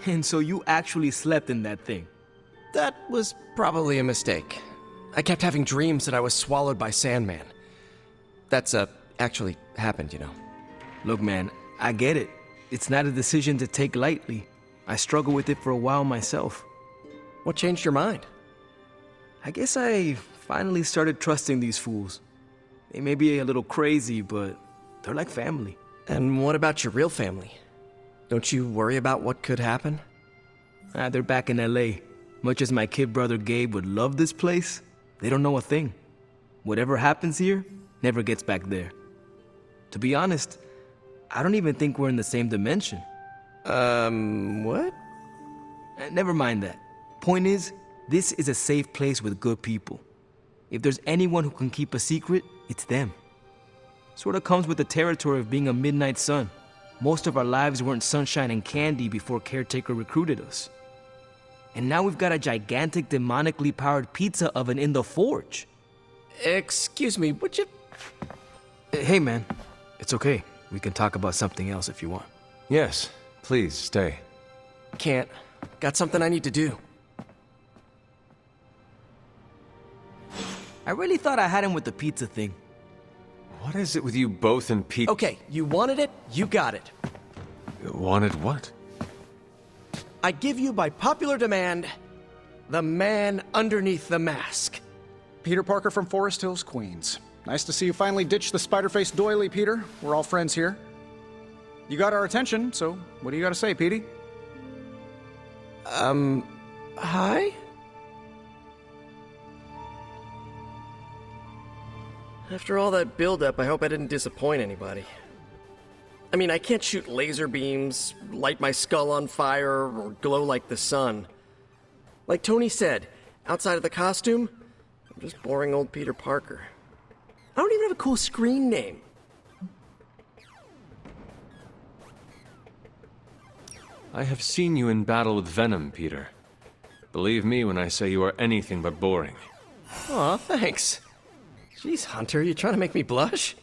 And so you actually slept in that thing? That was probably a mistake. I kept having dreams that I was swallowed by Sandman. That's, actually happened, you know. Look, man, I get it. It's not a decision to take lightly. I struggled with it for a while myself. What changed your mind? I guess I finally started trusting these fools. They may be a little crazy, but they're like family. And what about your real family? Don't you worry about what could happen? They're back in LA. Much as my kid brother Gabe would love this place, they don't know a thing. Whatever happens here never gets back there. To be honest, I don't even think we're in the same dimension. What? Never mind that. Point is, this is a safe place with good people. If there's anyone who can keep a secret, it's them. Sorta comes with the territory of being a midnight sun. Most of our lives weren't sunshine and candy before Caretaker recruited us. And now we've got a gigantic demonically powered pizza oven in the forge. Excuse me, would you... Hey man, it's okay. We can talk about something else if you want. Yes, please stay. Can't. Got something I need to do. I really thought I had him with the pizza thing. What is it with you both and Pete? Okay, you wanted it, you got it. Wanted what? I give you by popular demand, the man underneath the mask. Peter Parker from Forest Hills, Queens. Nice to see you finally ditched the spider-faced doily, Peter. We're all friends here. You got our attention, so what do you got to say, Petey? Hi? After all that build-up, I hope I didn't disappoint anybody. I mean, I can't shoot laser beams, light my skull on fire, or glow like the sun. Like Tony said, outside of the costume, I'm just boring old Peter Parker. I don't even have a cool screen name. I have seen you in battle with Venom, Peter. Believe me when I say you are anything but boring. Aw, thanks. Jeez, Hunter, you trying to make me blush?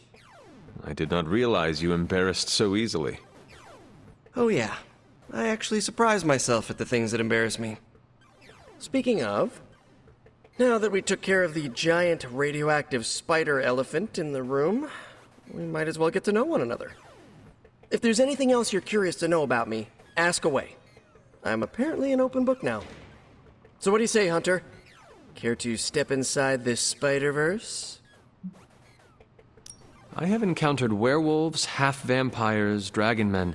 I did not realize you embarrassed so easily. Oh yeah, I actually surprise myself at the things that embarrass me. Speaking of, now that we took care of the giant radioactive spider elephant in the room, we might as well get to know one another. If there's anything else you're curious to know about me, ask away. I'm apparently an open book now. So what do you say, Hunter? Care to step inside this Spider-Verse? I have encountered werewolves, half-vampires, dragon men,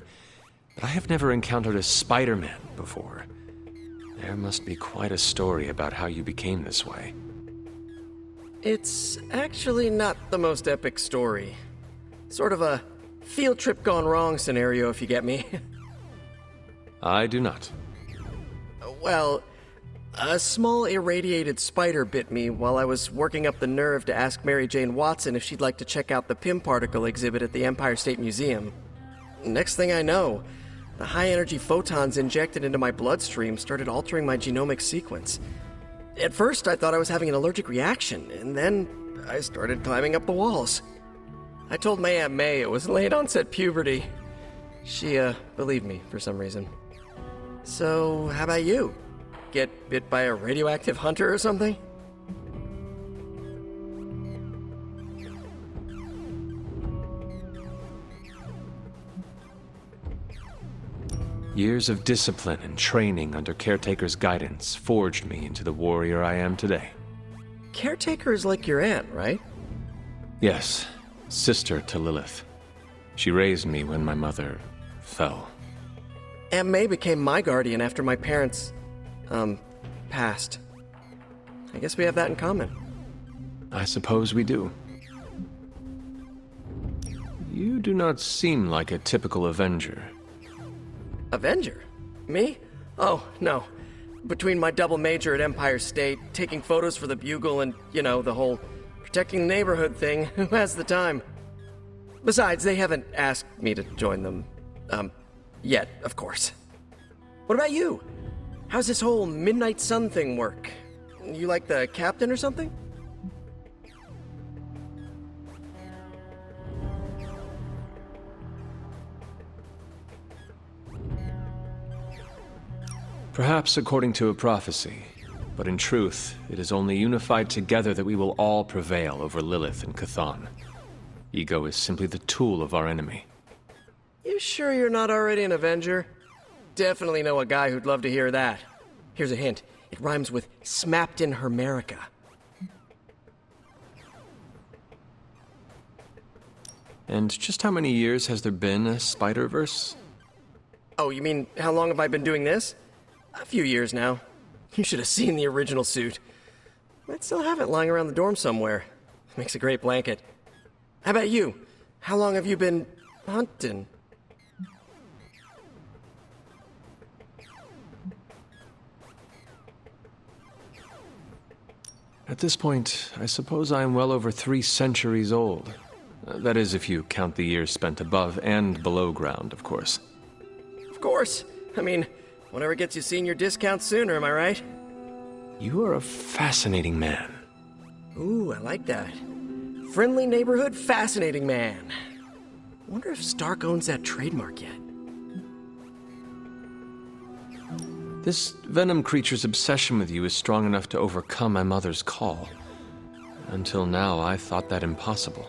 but I have never encountered a Spider-Man before. There must be quite a story about how you became this way. It's actually not the most epic story. Sort of a field trip gone wrong scenario, if you get me. I do not. Well, a small irradiated spider bit me while I was working up the nerve to ask Mary Jane Watson if she'd like to check out the Pym particle exhibit at the Empire State Museum. Next thing I know, the high-energy photons injected into my bloodstream started altering my genomic sequence. At first, I thought I was having an allergic reaction, and then I started climbing up the walls. I told my Aunt May it was late-onset puberty. She, believed me for some reason. So, how about you? Get bit by a radioactive hunter or something? Years of discipline and training under Caretaker's guidance forged me into the warrior I am today. Caretaker is like your aunt, right? Yes, sister to Lilith. She raised me when my mother fell. Aunt May became my guardian after my parents, passed. I guess we have that in common. I suppose we do. You do not seem like a typical Avenger. Avenger? Me? Oh, no. Between my double major at Empire State, taking photos for the Bugle, and, you know, the whole protecting the neighborhood thing, who has the time? Besides, they haven't asked me to join them, yet, of course. What about you? How's this whole Midnight Sun thing work? You like the captain or something? Perhaps according to a prophecy, but in truth, it is only unified together that we will all prevail over Lilith and Chthon. Ego is simply the tool of our enemy. You sure you're not already an Avenger? Definitely know a guy who'd love to hear that. Here's a hint. It rhymes with smapped in Hermerica. And just how many years has there been a Spider-Verse? Oh, you mean how long have I been doing this? A few years now. You should have seen the original suit. Might still have it lying around the dorm somewhere. Makes a great blanket. How about you? How long have you been hunting? At this point, I suppose I am well over 3 centuries old. That is, if you count the years spent above and below ground, of course. Of course. I mean, whatever gets you senior discounts sooner, am I right? You are a fascinating man. Ooh, I like that. Friendly neighborhood, fascinating man. Wonder if Stark owns that trademark yet. This Venom creature's obsession with you is strong enough to overcome my mother's call. Until now, I thought that impossible.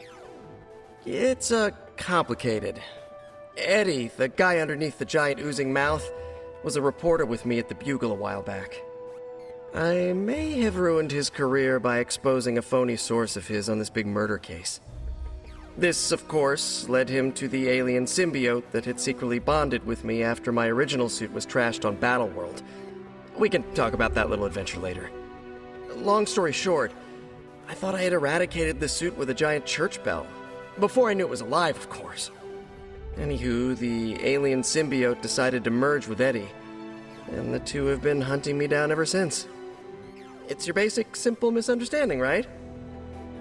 It's, complicated. Eddie, the guy underneath the giant oozing mouth, was a reporter with me at the Bugle a while back. I may have ruined his career by exposing a phony source of his on this big murder case. This, of course, led him to the alien symbiote that had secretly bonded with me after my original suit was trashed on Battleworld. We can talk about that little adventure later. Long story short, I thought I had eradicated the suit with a giant church bell. Before I knew it was alive, of course. Anywho, the alien symbiote decided to merge with Eddie, and the two have been hunting me down ever since. It's your basic, simple misunderstanding, right?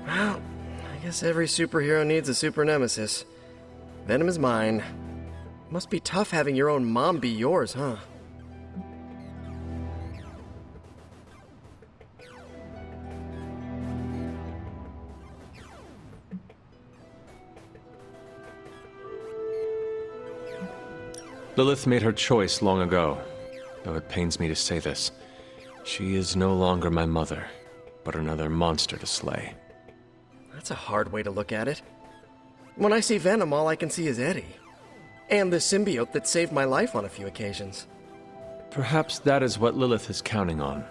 Well, I guess every superhero needs a super nemesis. Venom is mine. Must be tough having your own mom be yours, huh? Lilith made her choice long ago, though it pains me to say this. She is no longer my mother, but another monster to slay. That's a hard way to look at it. When I see Venom, all I can see is Eddie. And the symbiote that saved my life on a few occasions. Perhaps that is what Lilith is counting on.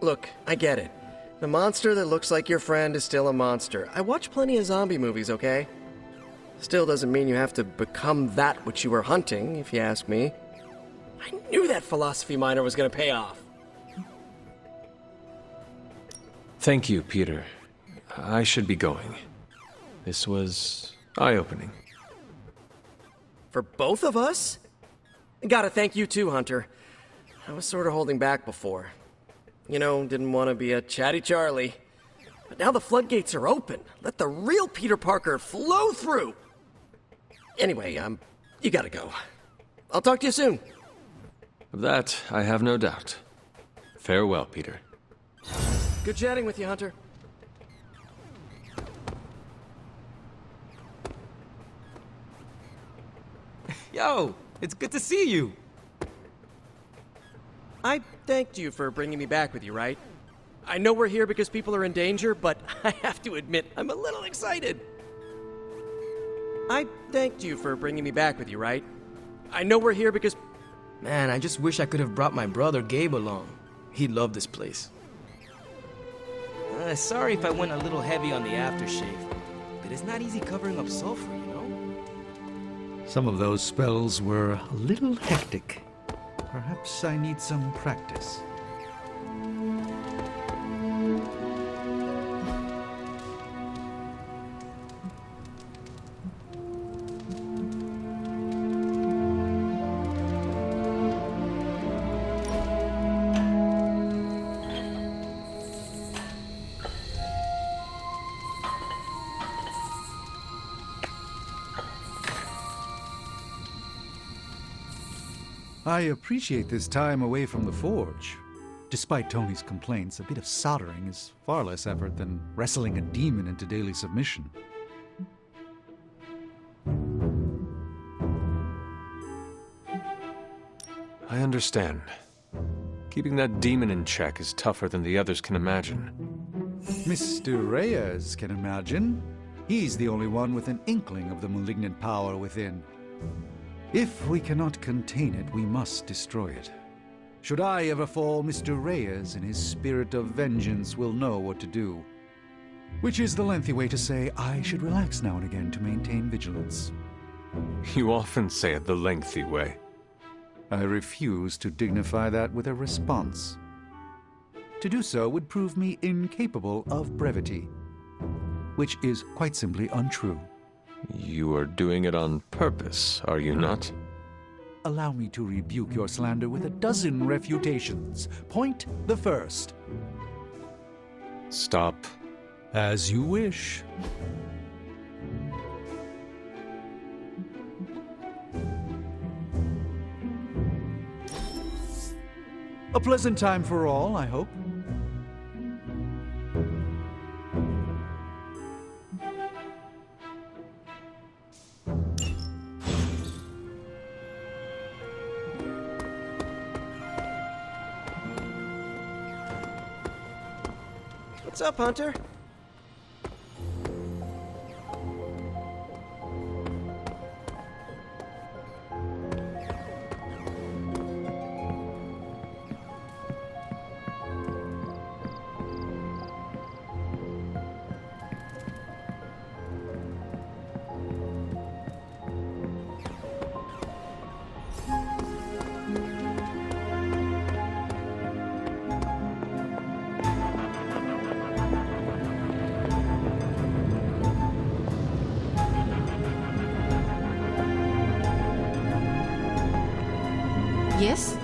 Look, I get it. The monster that looks like your friend is still a monster. I watch plenty of zombie movies, okay? Still doesn't mean you have to become that which you were hunting, if you ask me. I knew that philosophy minor was gonna pay off. Thank you, Peter. I should be going. This was eye-opening. For both of us? Gotta thank you too, Hunter. I was sort of holding back before. You know, didn't want to be a chatty Charlie. But now the floodgates are open. Let the real Peter Parker flow through. Anyway, you gotta go. I'll talk to you soon. Of that, I have no doubt. Farewell, Peter. Good chatting with you, Hunter. Yo, it's good to see you. I thanked you for bringing me back with you, right? I know we're here because people are in danger, but I have to admit, I'm a little excited. I thanked you for bringing me back with you, right? I know we're here because... Man, I just wish I could have brought my brother Gabe along. He'd love this place. Sorry if I went a little heavy on the aftershave, but it's not easy covering up sulfur, you know? Some of those spells were a little hectic. Perhaps I need some practice. I appreciate this time away from the forge. Despite Tony's complaints, a bit of soldering is far less effort than wrestling a demon into daily submission. I understand. Keeping that demon in check is tougher than the others can imagine. Mr. Reyes can imagine. He's the only one with an inkling of the malignant power within. If we cannot contain it, we must destroy it. Should I ever fall, Mr. Reyes and his spirit of vengeance will know what to do. Which is the lengthy way to say I should relax now and again to maintain vigilance. You often say it the lengthy way. I refuse to dignify that with a response. To do so would prove me incapable of brevity, which is quite simply untrue. You are doing it on purpose, are you not? Allow me to rebuke your slander with a dozen refutations. Point the first. Stop. As you wish. A pleasant time for all, I hope. What's up, Hunter? Yes?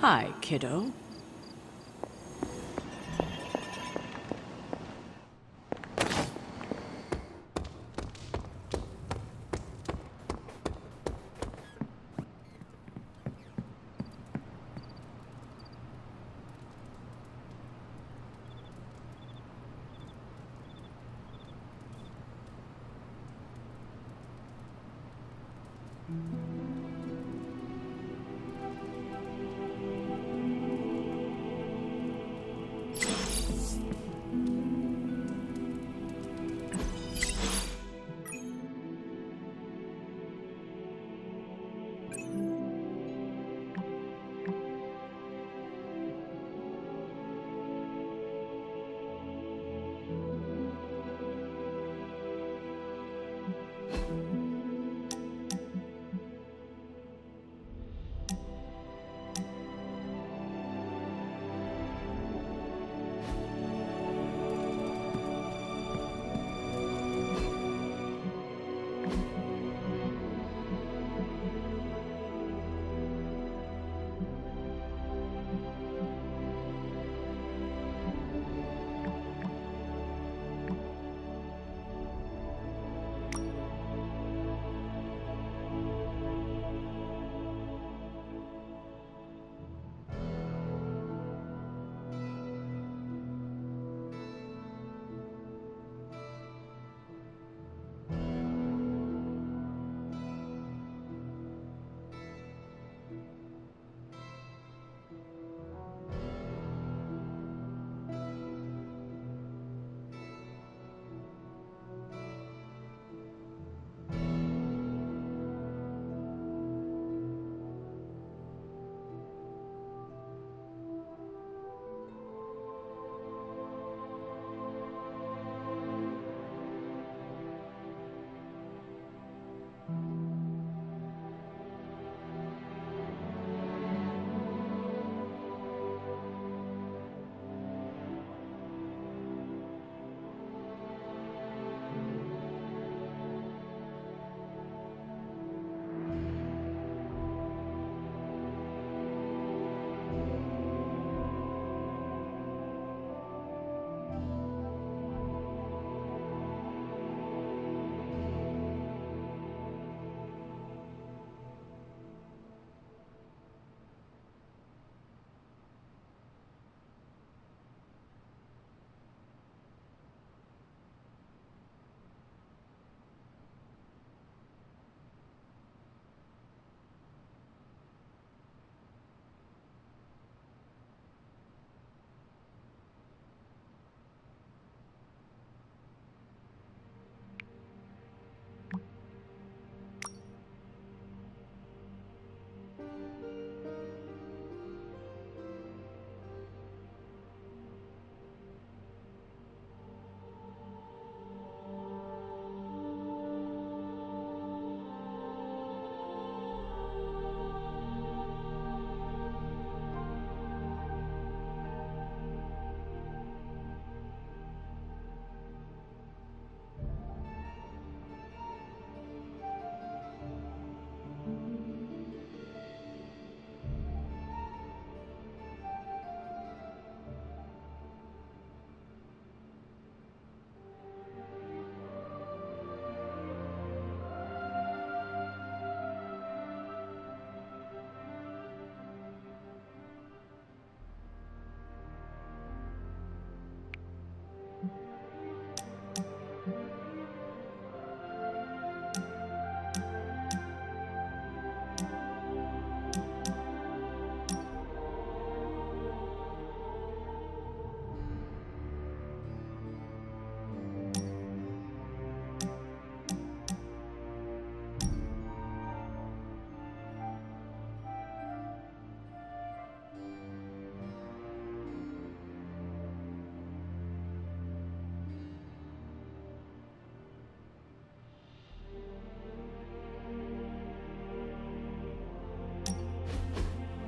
Hi, kiddo.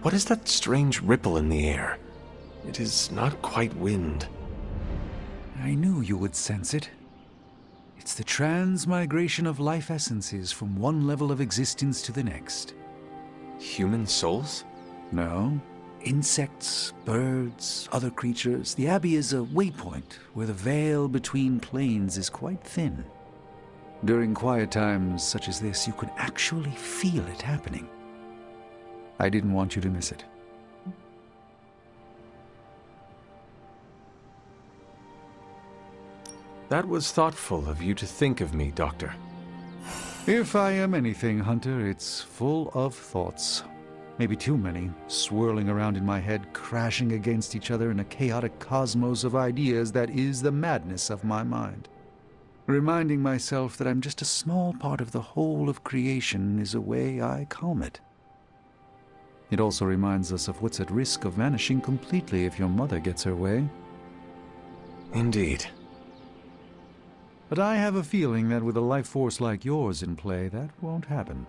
What is that strange ripple in the air? It is not quite wind. I knew you would sense it. It's the transmigration of life essences from one level of existence to the next. Human souls? No. Insects, birds, other creatures. The Abbey is a waypoint where the veil between planes is quite thin. During quiet times such as this, you can actually feel it happening. I didn't want you to miss it. That was thoughtful of you to think of me, Doctor. If I am anything, Hunter, it's full of thoughts. Maybe too many, swirling around in my head, crashing against each other in a chaotic cosmos of ideas that is the madness of my mind. Reminding myself that I'm just a small part of the whole of creation is a way I calm it. It also reminds us of what's at risk of vanishing completely if your mother gets her way. Indeed. But I have a feeling that with a life force like yours in play, that won't happen.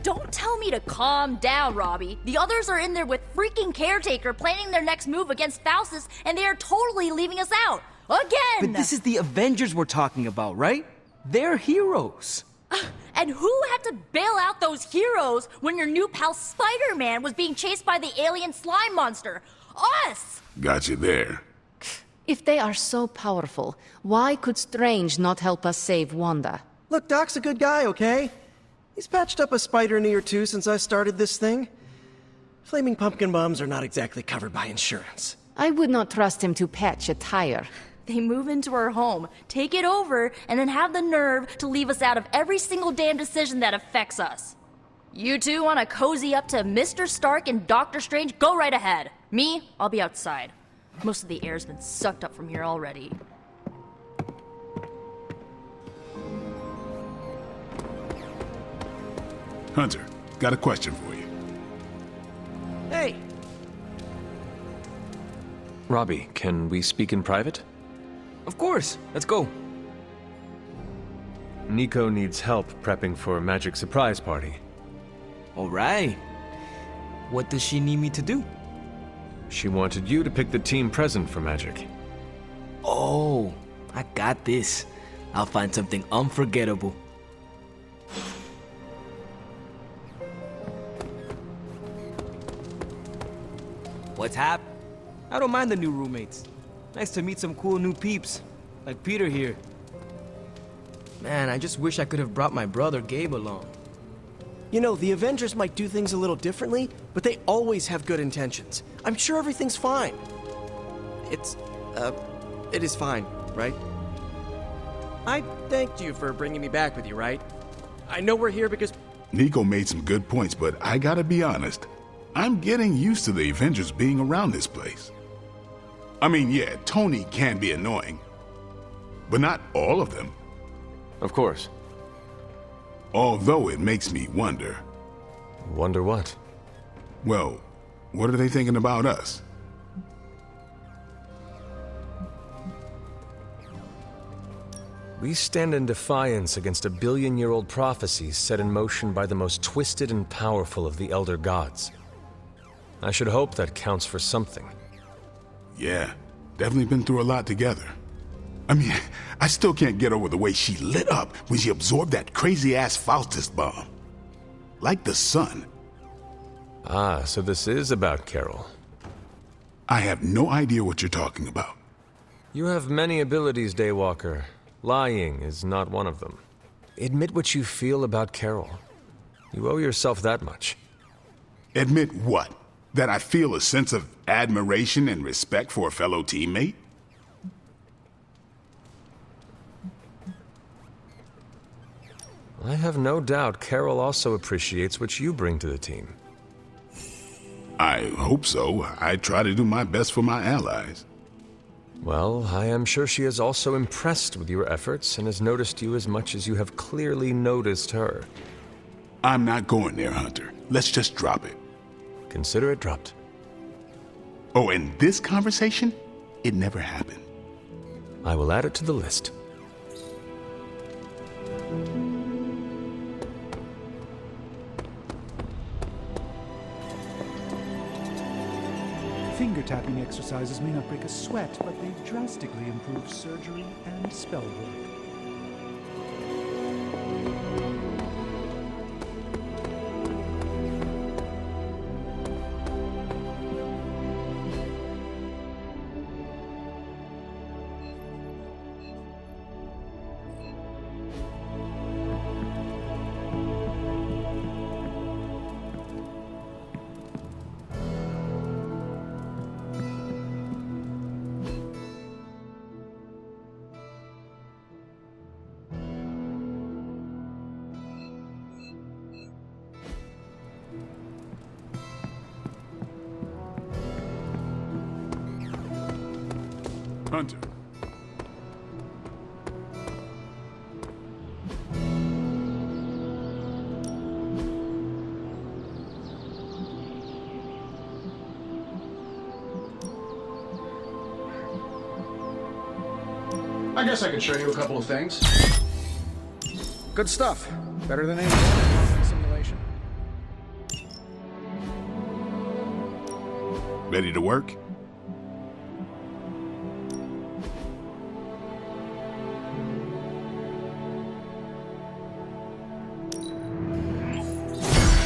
Don't tell me to calm down, Robbie. The others are in there with freaking Caretaker planning their next move against Faustus, and they are totally leaving us out. Again! But this is the Avengers we're talking about, right? They're heroes. And who had to bail out those heroes when your new pal Spider-Man was being chased by the alien slime monster? Us! Got you there. If they are so powerful, why could Strange not help us save Wanda? Look, Doc's a good guy, okay? He's patched up a spider knee or two since I started this thing. Flaming pumpkin bombs are not exactly covered by insurance. I would not trust him to patch a tire. They move into our home, take it over, and then have the nerve to leave us out of every single damn decision that affects us. You two want to cozy up to Mr. Stark and Doctor Strange? Go right ahead. Me, I'll be outside. Most of the air's been sucked up from here already. Hunter, got a question for you. Hey, Robbie, can we speak in private? Of course, let's go. Nico needs help prepping for a magic surprise party. All right. What does she need me to do? She wanted you to pick the team present for magic. Oh, I got this. I'll find something unforgettable. What's hap? I don't mind the new roommates. Nice to meet some cool new peeps, like Peter here. Man, I just wish I could have brought my brother Gabe along. you know, the Avengers might do things a little differently, but they always have good intentions. I'm sure everything's fine. It is fine, right? I thanked you for bringing me back with you, right? I know we're here because... Nico made some good points, but I gotta be honest. I'm getting used to the Avengers being around this place. I mean, yeah, Tony can be annoying, but not all of them. Of course. Although it makes me wonder. Wonder what? Well, what are they thinking about us? We stand in defiance against a billion-year-old prophecy set in motion by the most twisted and powerful of the Elder Gods. I should hope that counts for something. Yeah, definitely been through a lot together. I mean, I still can't get over the way she lit up when she absorbed that crazy-ass Faustus bomb. Like the sun. Ah, so this is about Carol. I have no idea what you're talking about. You have many abilities, Daywalker. Lying is not one of them. Admit what you feel about Carol. You owe yourself that much. Admit what? That I feel a sense of admiration and respect for a fellow teammate? I have no doubt Carol also appreciates what you bring to the team. I hope so. I try to do my best for my allies. Well, I am sure she is also impressed with your efforts and has noticed you as much as you have clearly noticed her. I'm not going there, Hunter. Let's just drop it. Consider it dropped. Oh, and this conversation? It never happened. I will add it to the list. Finger tapping exercises may not break a sweat, but they drastically improve surgery and spell work. Hunter. I guess I could show you a couple of things. Good stuff. Better than any simulation. Ready to work?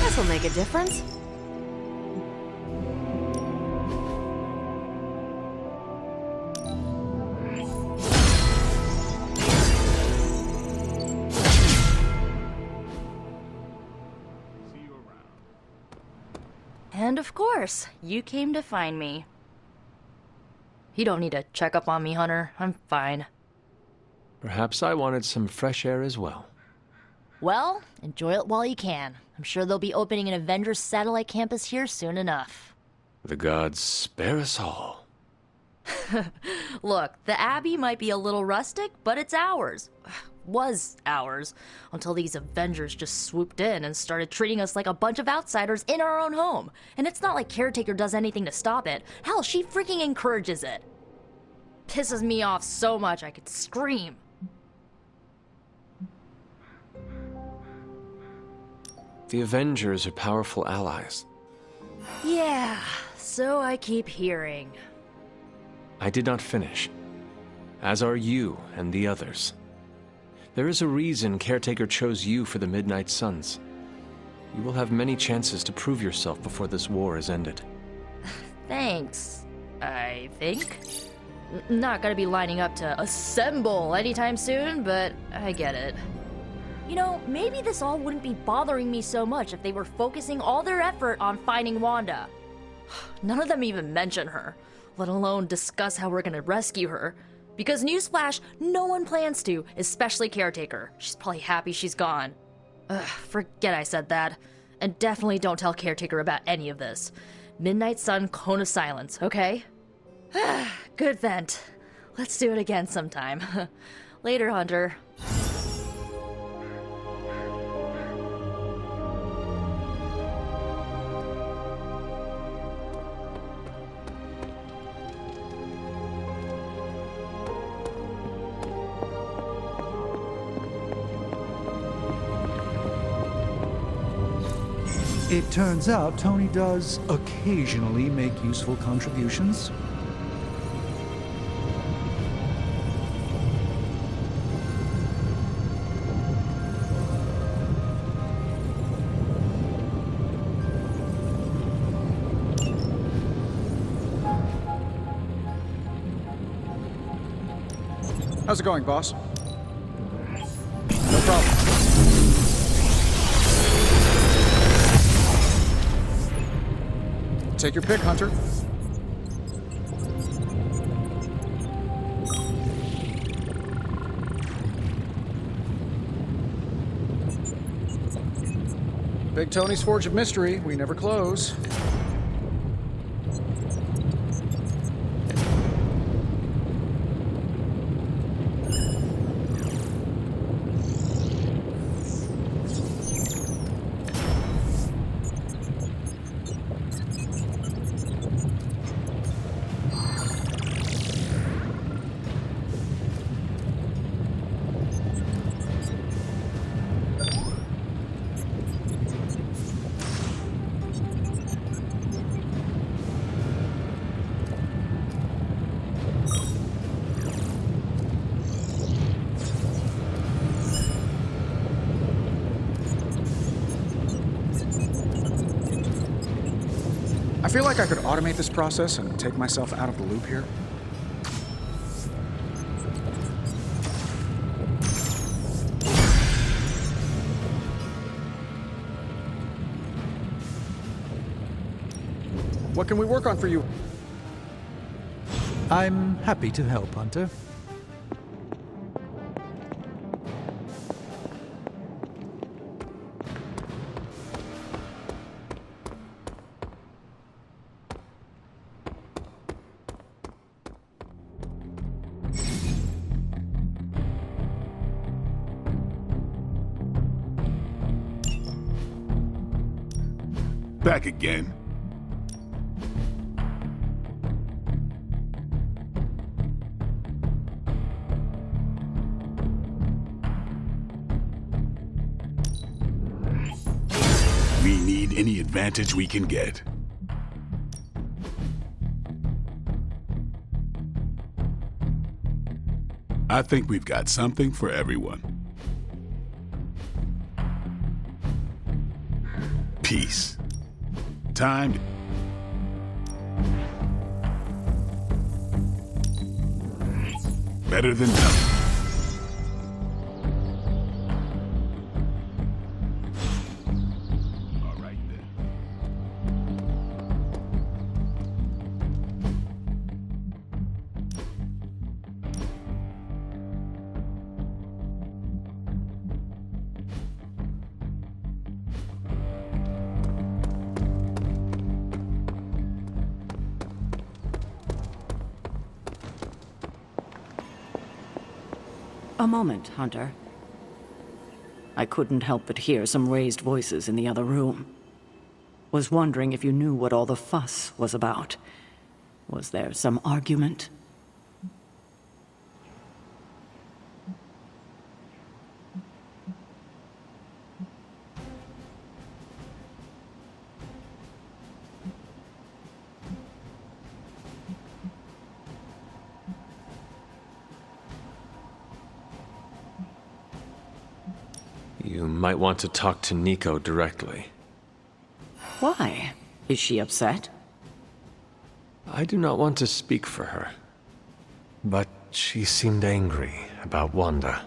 This'll make a difference. And of course, you came to find me. You don't need to check up on me, Hunter. I'm fine. Perhaps I wanted some fresh air as well. Well, enjoy it while you can. I'm sure they'll be opening an Avengers satellite campus here soon enough. The gods spare us all. Look, the Abbey might be a little rustic, but it's ours. Was ours. Until these Avengers just swooped in and started treating us like a bunch of outsiders in our own home. And it's not like Caretaker does anything to stop it. Hell, she freaking encourages it. Pisses me off so much I could scream. The Avengers are powerful allies. Yeah, so I keep hearing. I did not finish. As are you and the others. There is a reason Caretaker chose you for the Midnight Suns. You will have many chances to prove yourself before this war is ended. Thanks, I think. Not gonna be lining up to assemble anytime soon, but I get it. You know, maybe this all wouldn't be bothering me so much if they were focusing all their effort on finding Wanda. None of them even mention her, let alone discuss how we're gonna rescue her. Because newsflash, no one plans to, especially Caretaker. She's probably happy she's gone. Forget I said that. And definitely don't tell Caretaker about any of this. Midnight Sun, Cone of Silence, okay? Good vent. Let's do it again sometime. Later, Hunter. It turns out Tony does occasionally make useful contributions. How's it going, boss? No problem. Take your pick, Hunter. Big Tony's Forge of Mystery. We never close. feel like I could automate this process and take myself out of the loop here. What can we work on for you? I'm happy to help, Hunter. Back again. We need any advantage we can get. I think we've got something for everyone. Peace. Time. Better than nothing. All right then. A moment, Hunter. I couldn't help but hear some raised voices in the other room. Was wondering if you knew what all the fuss was about. Was there some argument? You might want to talk to Nico directly. Why? Is she upset? I do not want to speak for her. But she seemed angry about Wanda.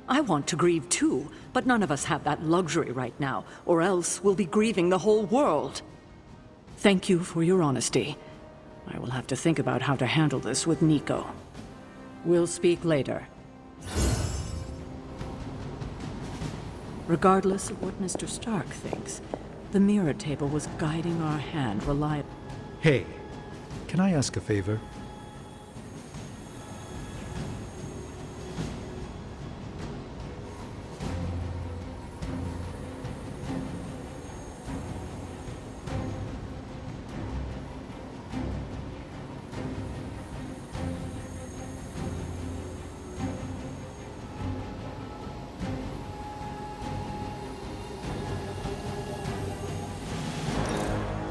I want to grieve too, but none of us have that luxury right now, or else we'll be grieving the whole world. Thank you for your honesty. I will have to think about how to handle this with Nico. We'll speak later. Regardless of what Mr. Stark thinks, the mirror table was guiding our hand reliably. Hey, can I ask a favor?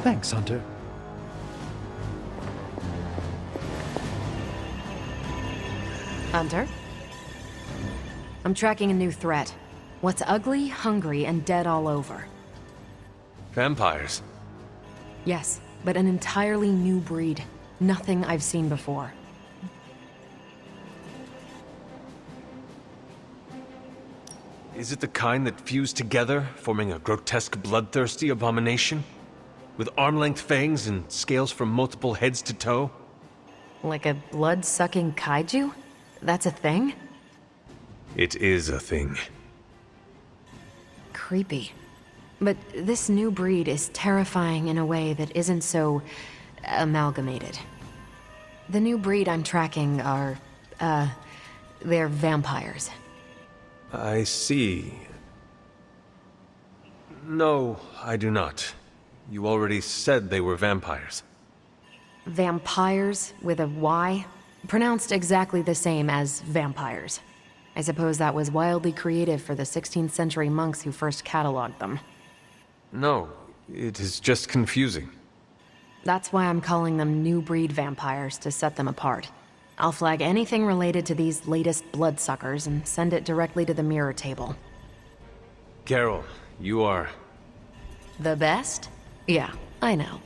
Thanks, Hunter. Hunter? I'm tracking a new threat. What's ugly, hungry, and dead all over. Vampires. Yes, but an entirely new breed. Nothing I've seen before. Is it the kind that fuse together, forming a grotesque, bloodthirsty abomination? With arm-length fangs and scales from multiple heads to toe? Like a blood-sucking kaiju? That's a thing? It is a thing. Creepy. But this new breed is terrifying in a way that isn't so amalgamated. The new breed I'm tracking are, they're vampires. I see. No, I do not. You already said they were vampires. Vampires with a Y? Pronounced exactly the same as vampires. I suppose that was wildly creative for the 16th century monks who first cataloged them. No, it is just confusing. That's why I'm calling them new breed vampires, to set them apart. I'll flag anything related to these latest bloodsuckers and send it directly to the mirror table. Carol, you are... The best? Yeah, I know.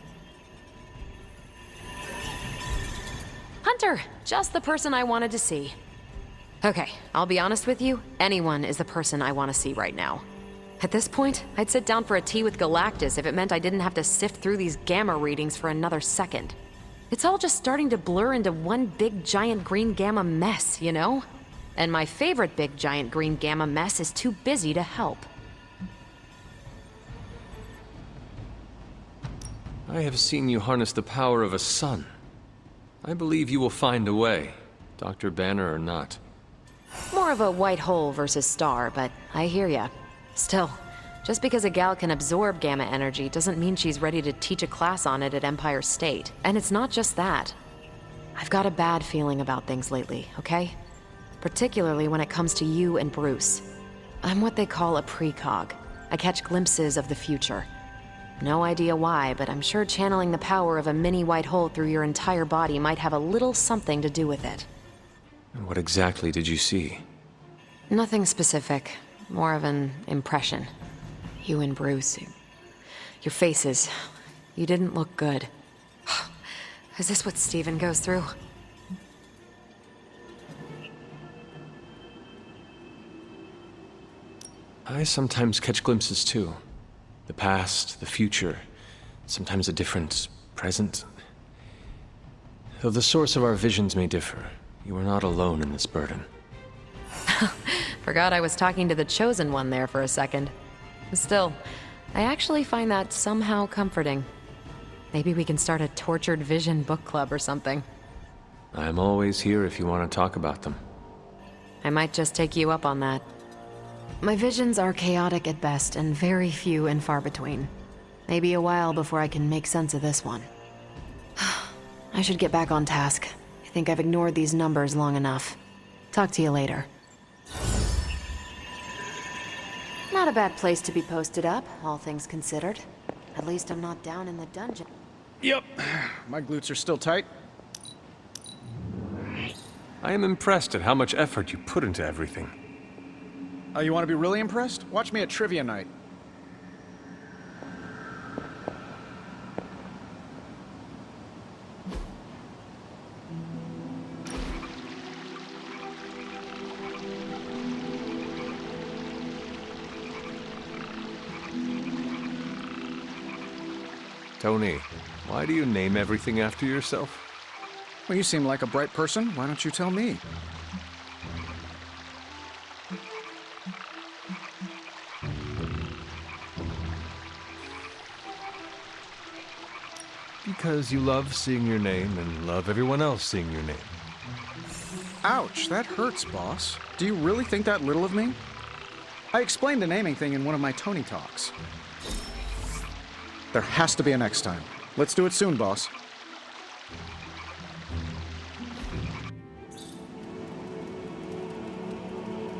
Sure, just the person I wanted to see. Okay, I'll be honest with you, anyone is the person I want to see right now. At this point, I'd sit down for a tea with Galactus if it meant I didn't have to sift through these gamma readings for another second. It's all just starting to blur into one big giant green gamma mess, you know? And my favorite big giant green gamma mess is too busy to help. I have seen you harness the power of a sun. I believe you will find a way, Dr. Banner or not. More of a white hole versus star, but I hear ya. Still, just because a gal can absorb gamma energy doesn't mean she's ready to teach a class on it at Empire State. And it's not just that. I've got a bad feeling about things lately, okay? Particularly when it comes to you and Bruce. I'm what they call a precog. I catch glimpses of the future. No idea why, but I'm sure channeling the power of a mini white hole through your entire body might have a little something to do with it. What exactly did you see? Nothing specific. More of an impression. You and Bruce. Your faces. You didn't look good. Is this what Steven goes through? I sometimes catch glimpses too. The past, the future, sometimes a different present. Though the source of our visions may differ, you are not alone in this burden. Forgot I was talking to the Chosen One there for a second. Still, I actually find that somehow comforting. Maybe we can start a Tortured Vision book club or something. I'm always here if you want to talk about them. I might just take you up on that. My visions are chaotic at best and very few and far between. Maybe a while before I can make sense of this one. I should get back on task. I think I've ignored these numbers long enough. Talk to you later. Not a bad place to be posted up, all things considered. At least I'm not down in the dungeon. Yep, my glutes are still tight. I am impressed at how much effort you put into everything. You want to be really impressed? Watch me at trivia night. Tony, why do you name everything after yourself? Well, you seem like a bright person. Why don't you tell me? Because you love seeing your name and love everyone else seeing your name. Ouch, that hurts, boss. Do you really think that little of me? I explained the naming thing in one of my Tony talks. There has to be a next time. Let's do it soon, boss.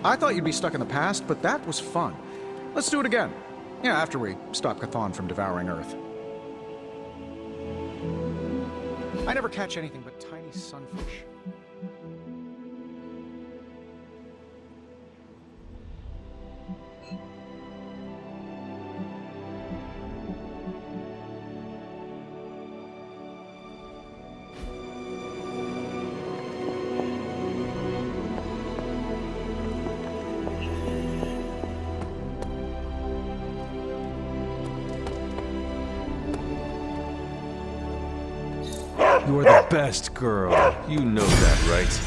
I thought you'd be stuck in the past, but that was fun. Let's do it again. Yeah, after we stop Chthon from devouring Earth. I never catch anything but tiny sunfish. You are the best girl. You know that, right?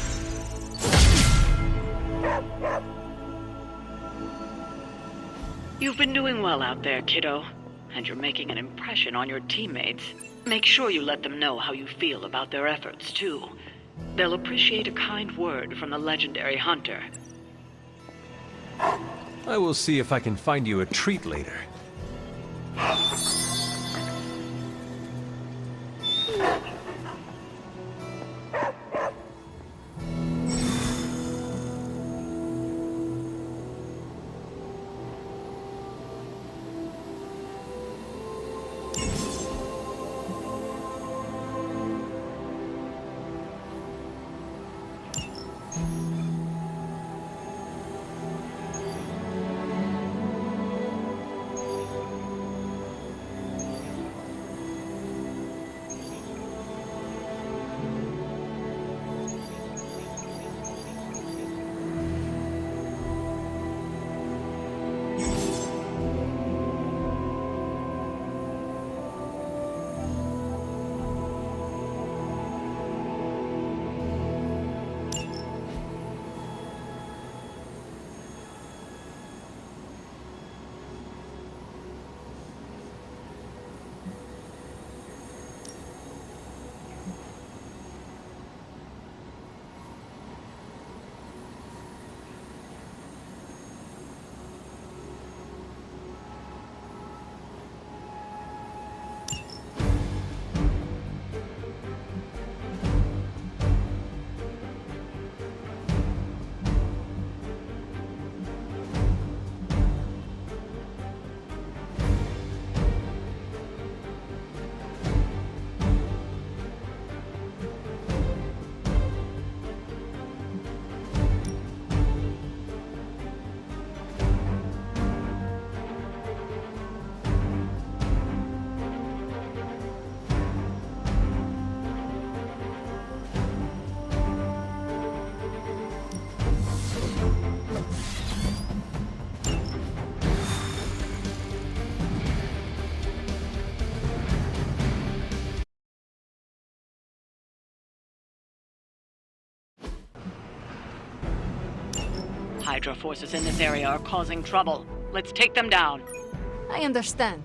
You've been doing well out there, kiddo. And you're making an impression on your teammates. Make sure you let them know how you feel about their efforts, too. They'll appreciate a kind word from the legendary hunter. I will see if I can find you a treat later. Hydra forces in this area are causing trouble. Let's take them down. I understand.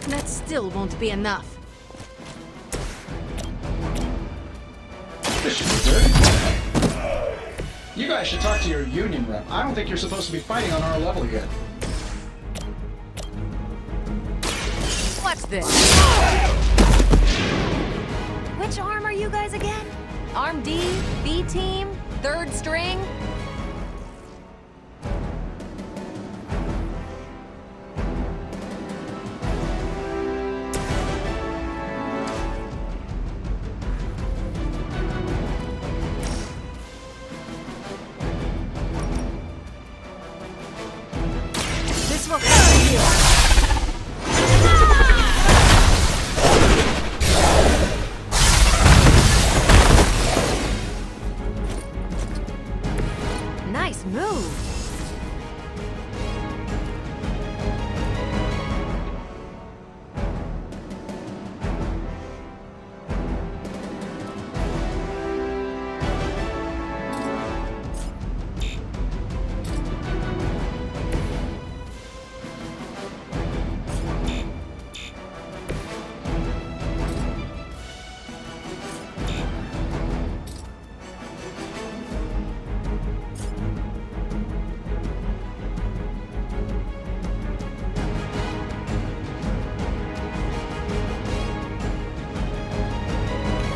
That still won't be enough. This should be good. You guys should talk to your union rep. I don't think you're supposed to be fighting on our level yet. What's this? Which arm are you guys again? Arm D, B team, third string? This will cover you. Nice move.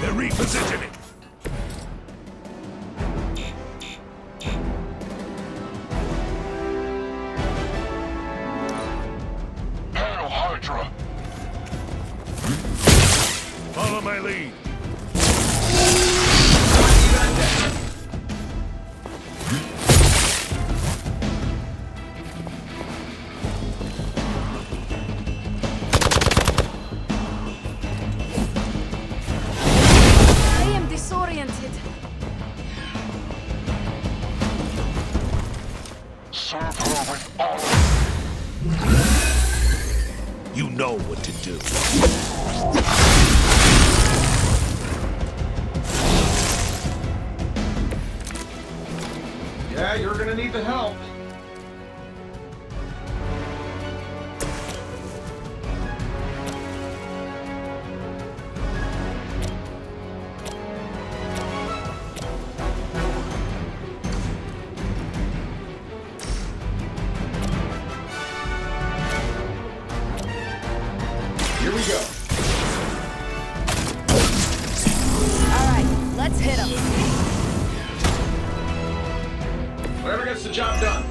They're repositioning. Hail Hydra! Follow my lead. I am disoriented. Serve her with honor! You know what to do. Yeah, you're gonna need the help. Here we go. All right, let's hit him. Whatever gets the job done.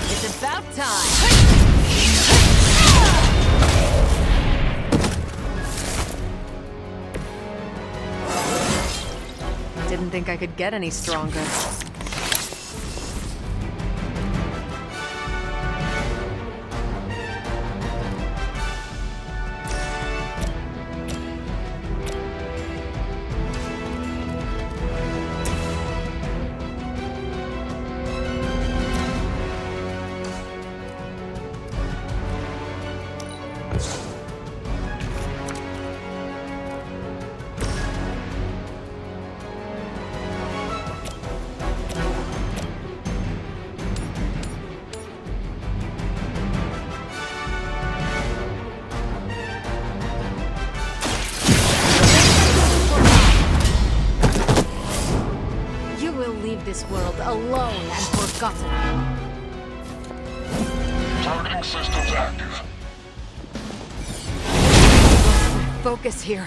It's about time. Didn't think I could get any stronger. this world alone and forgotten. Targeting systems active. Focus here.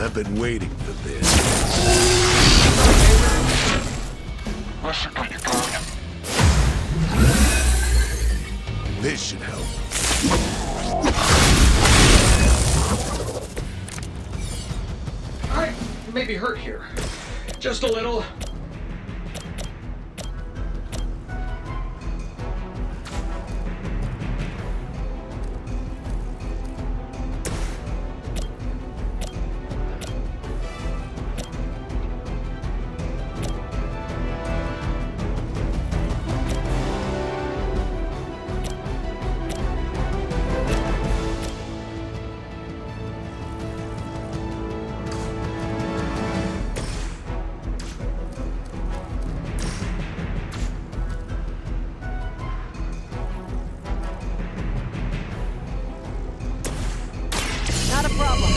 I've been waiting for this. Listen to you, guard. This should help. I may be hurt here. Just a little. Not a problem.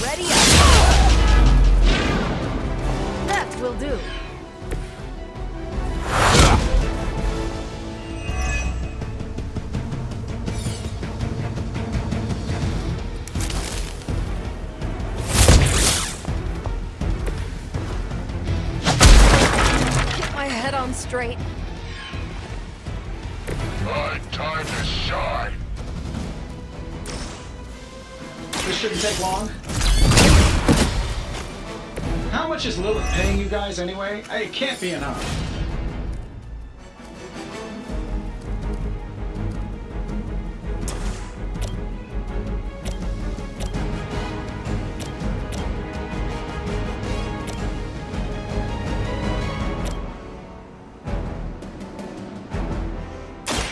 Ready up. That will do. Get my head on straight. My time to shine. This shouldn't take long. How much is Lilith paying you guys anyway? It can't be enough.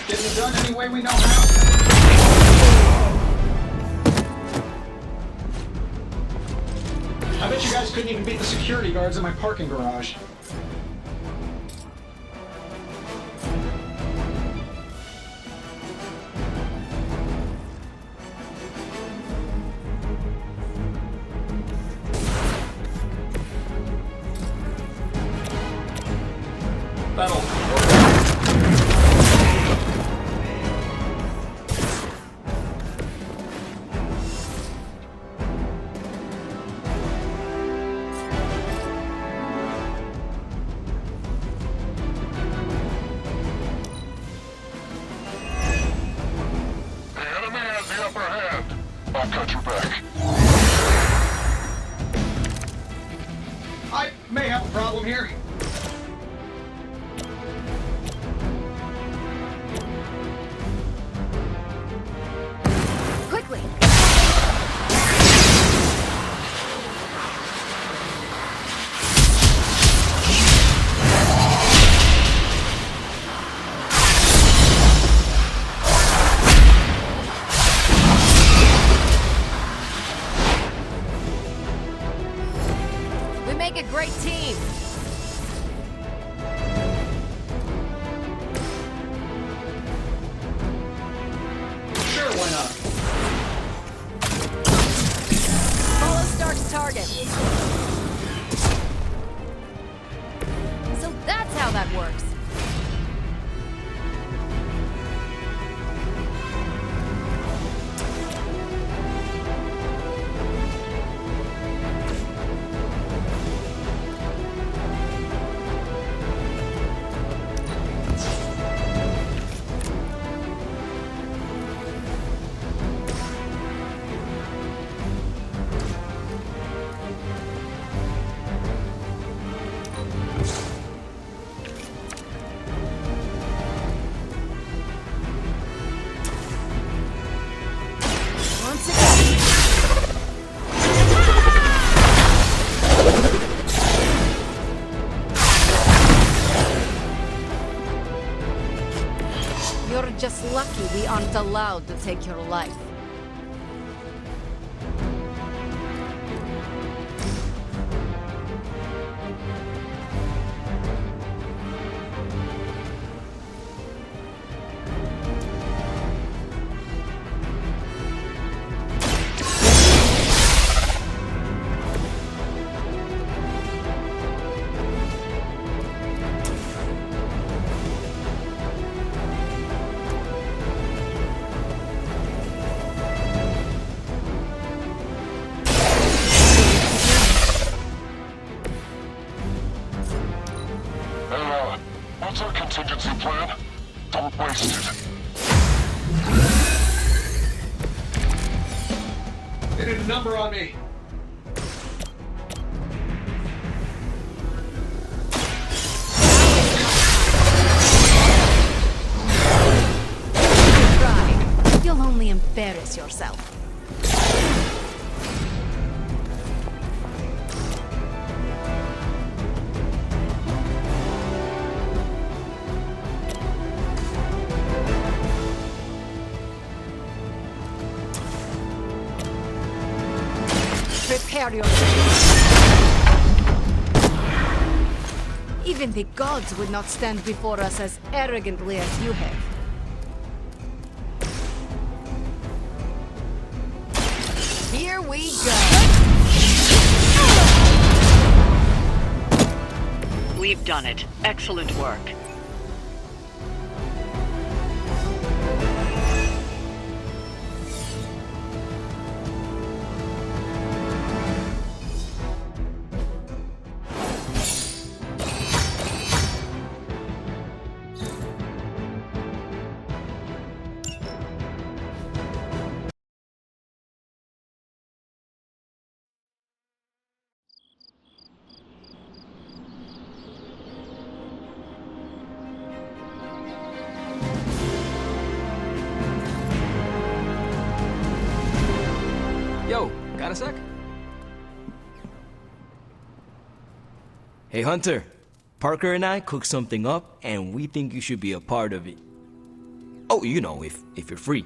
Getting it done any way we know how. I bet you guys couldn't even beat the security guards in my parking garage. That'll work. make a great team. Sure, why not? Follow Stark's target. So that's how that works. Once again. You're just lucky we aren't allowed to take your life. What's our contingency plan? Don't waste it. They did a number on me. Try. You'll only embarrass yourself. Prepare yourself. Even the gods would not stand before us as arrogantly as you have. Here we go. We've done it. Excellent work. Yo, got a sec? Hey Hunter, Parker and I cooked something up and we think you should be a part of it. Oh, you know, if you're free.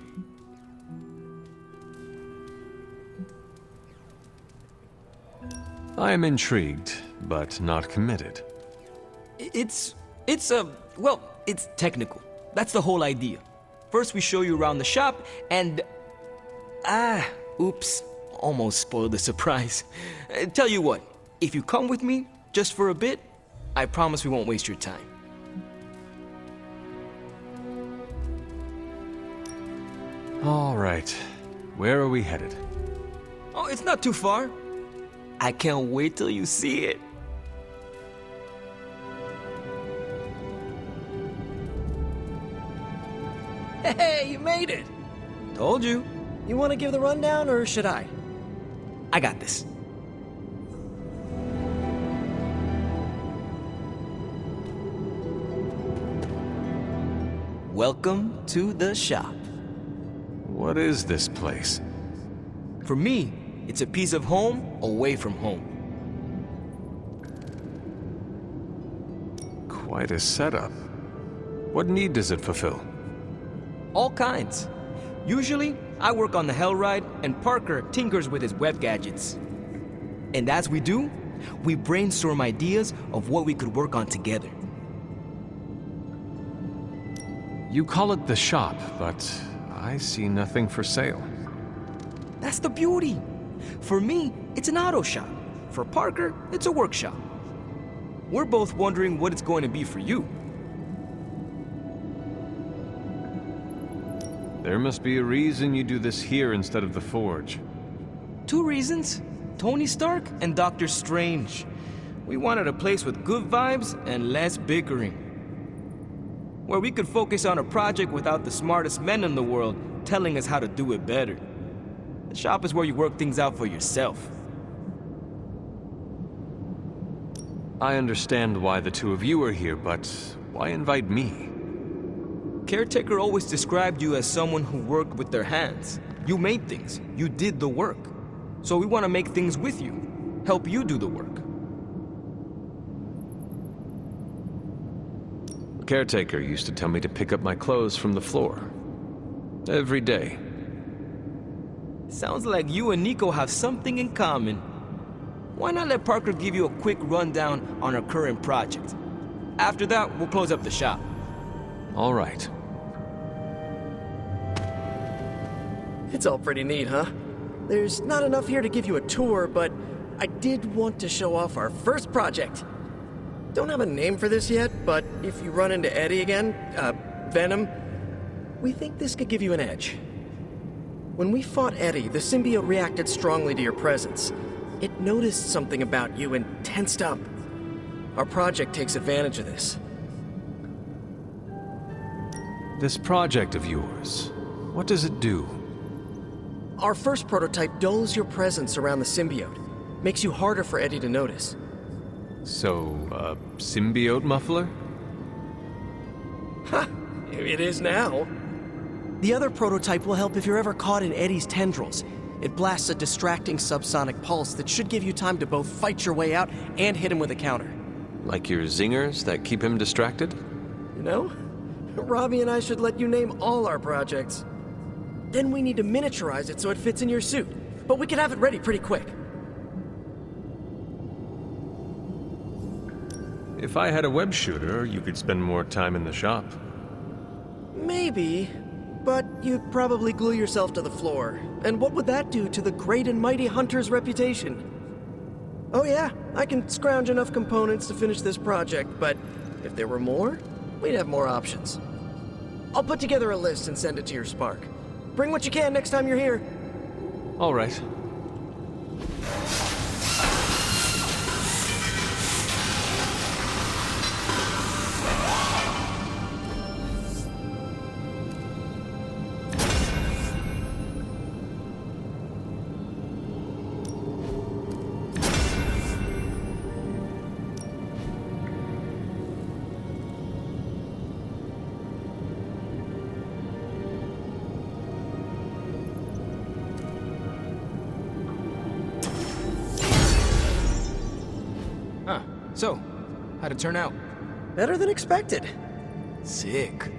I am intrigued, but not committed. It's technical. That's the whole idea. First we show you around the shop and... oops. Almost spoiled the surprise. Tell you what, if you come with me, just for a bit, I promise we won't waste your time. All right. Where are we headed? Oh, it's not too far. I can't wait till you see it. Hey, you made it! Told you. You want to give the rundown, or should I? I got this. Welcome to the shop. What is this place? For me, it's a piece of home away from home. Quite a setup. What need does it fulfill? All kinds. Usually, I work on the Hell Ride, and Parker tinkers with his web gadgets. And as we do, we brainstorm ideas of what we could work on together. You call it the shop, but I see nothing for sale. That's the beauty. For me, it's an auto shop. For Parker, it's a workshop. We're both wondering what it's going to be for you. There must be a reason you do this here instead of the Forge. 2 reasons: Tony Stark and Doctor Strange. We wanted a place with good vibes and less bickering, where we could focus on a project without the smartest men in the world telling us how to do it better. The shop is where you work things out for yourself. I understand why the 2 of you are here, but why invite me? Caretaker always described you as someone who worked with their hands. You made things. You did the work. So we want to make things with you. Help you do the work. Caretaker used to tell me to pick up my clothes from the floor. Every day. Sounds like you and Nico have something in common. Why not let Parker give you a quick rundown on our current project? After that, we'll close up the shop. All right. It's all pretty neat, huh? There's not enough here to give you a tour, but I did want to show off our first project. Don't have a name for this yet, but if you run into Eddie again, Venom, we think this could give you an edge. When we fought Eddie, the symbiote reacted strongly to your presence. It noticed something about you and tensed up. Our project takes advantage of this. This project of yours, what does it do? Our first prototype dulls your presence around the symbiote. Makes you harder for Eddie to notice. So, a symbiote muffler? Ha! It is now. The other prototype will help if you're ever caught in Eddie's tendrils. It blasts a distracting subsonic pulse that should give you time to both fight your way out and hit him with a counter. Like your zingers that keep him distracted? You know, Robbie and I should let you name all our projects. Then we need to miniaturize it so it fits in your suit. But we can have it ready pretty quick. If I had a web shooter, you could spend more time in the shop. Maybe, but you'd probably glue yourself to the floor. And what would that do to the great and mighty Hunter's reputation? Oh yeah, I can scrounge enough components to finish this project, but if there were more, we'd have more options. I'll put together a list and send it to your Spark. Bring what you can next time you're here. All right. So, how'd it turn out? Better than expected. Sick.